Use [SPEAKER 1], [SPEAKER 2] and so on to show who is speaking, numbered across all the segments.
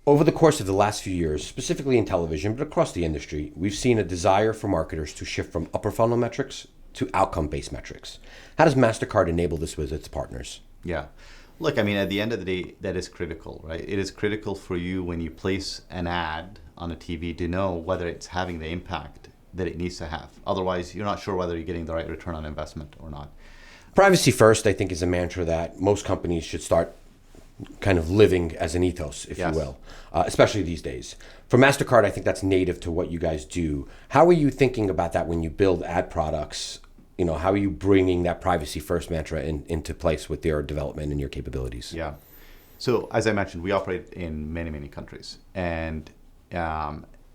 [SPEAKER 1] Over the course of the last few years, specifically in television, but across the industry, we've seen a desire for marketers to shift from upper funnel metrics to outcome-based metrics. How does Mastercard enable this with its partners?
[SPEAKER 2] Yeah. Look, I mean, at the end of the day, that is critical, right? It is critical for you when you place an ad on a TV to know whether it's having the impact that it needs to have. Otherwise, you're not sure whether you're getting the right return on investment or not.
[SPEAKER 1] Privacy first, I think, is a mantra that most companies should start kind of living as an ethos, if
[SPEAKER 2] Yes.
[SPEAKER 1] you will, especially these days. For MasterCard, I think that's native to what you guys do. How are you thinking about that when you build ad products? You know, how are you bringing that privacy first mantra into place with your development and your capabilities?
[SPEAKER 2] Yeah. So as I mentioned, we operate in many, many countries. And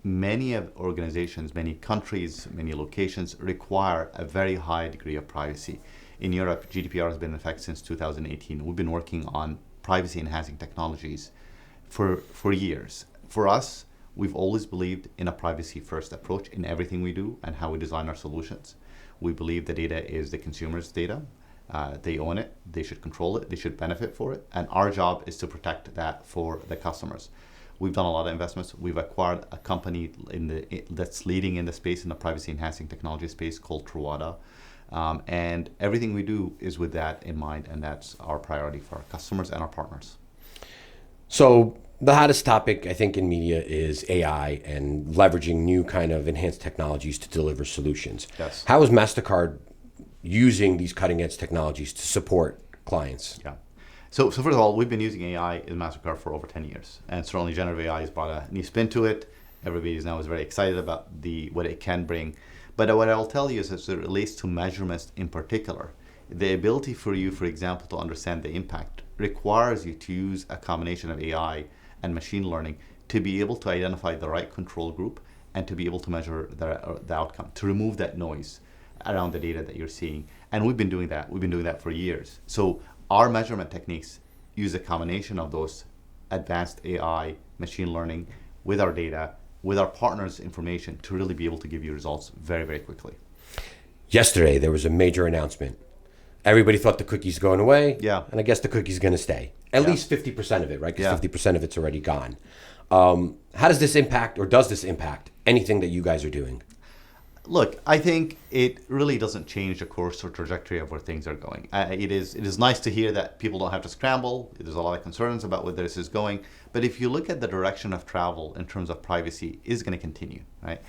[SPEAKER 2] many of organizations, many countries, many locations require a very high degree of privacy. In Europe, GDPR has been in effect since 2018. We've been working on privacy enhancing technologies for years. For us, we've always believed in a privacy first approach in everything we do and how we design our solutions. We believe the data is the consumer's data. They own it, they should control it, they should benefit for it. And our job is to protect that for the customers. We've done a lot of investments. We've acquired a company that's leading in the space, in the privacy enhancing technology space, called Trove. And everything we do is with that in mind, and that's our priority for our customers and our partners.
[SPEAKER 1] So the hottest topic, I think, in media is AI and leveraging new kind of enhanced technologies to deliver solutions.
[SPEAKER 2] Yes.
[SPEAKER 1] How is MasterCard using these cutting edge technologies to support clients?
[SPEAKER 2] Yeah. So first of all, we've been using AI in MasterCard for over 10 years. And certainly generative AI has brought a new spin to it. Everybody now is very excited about what it can bring. But what I'll tell you is, as it relates to measurements in particular, the ability for you, for example, to understand the impact requires you to use a combination of AI and machine learning to be able to identify the right control group and to be able to measure the outcome, to remove that noise around the data that you're seeing. And we've been doing that. We've been doing that for years. So our measurement techniques use a combination of those advanced AI, machine learning, with our data, with our partners' information, to really be able to give you results very, very quickly.
[SPEAKER 1] Yesterday, there was a major announcement. Everybody thought the cookie's going away.
[SPEAKER 2] Yeah.
[SPEAKER 1] And I guess the cookie's going to stay. At
[SPEAKER 2] Yeah.
[SPEAKER 1] least 50% of it, right? Because
[SPEAKER 2] Yeah.
[SPEAKER 1] 50% of it's already gone. How does this impact, or does this impact, anything that you guys are doing?
[SPEAKER 2] Look, I think it really doesn't change the course or trajectory of where things are going. It is nice to hear that people don't have to scramble. There's a lot of concerns about where this is going. But if you look at the direction of travel in terms of privacy, is going to continue, right?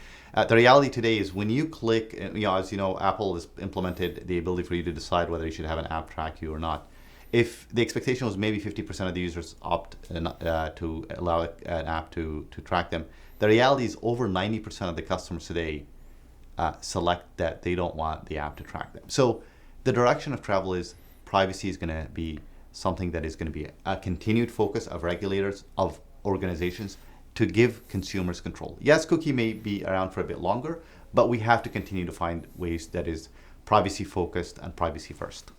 [SPEAKER 2] The reality today is when you click, as you know, Apple has implemented the ability for you to decide whether you should have an app track you or not. If the expectation was maybe 50% of the users opt to allow an app to track them, the reality is over 90% of the customers today select that they don't want the app to track them. So the direction of travel is privacy is going to be something that is going to be a continued focus of regulators, of organizations, to give consumers control. Yes, cookie may be around for a bit longer, but we have to continue to find ways that is privacy focused and privacy first.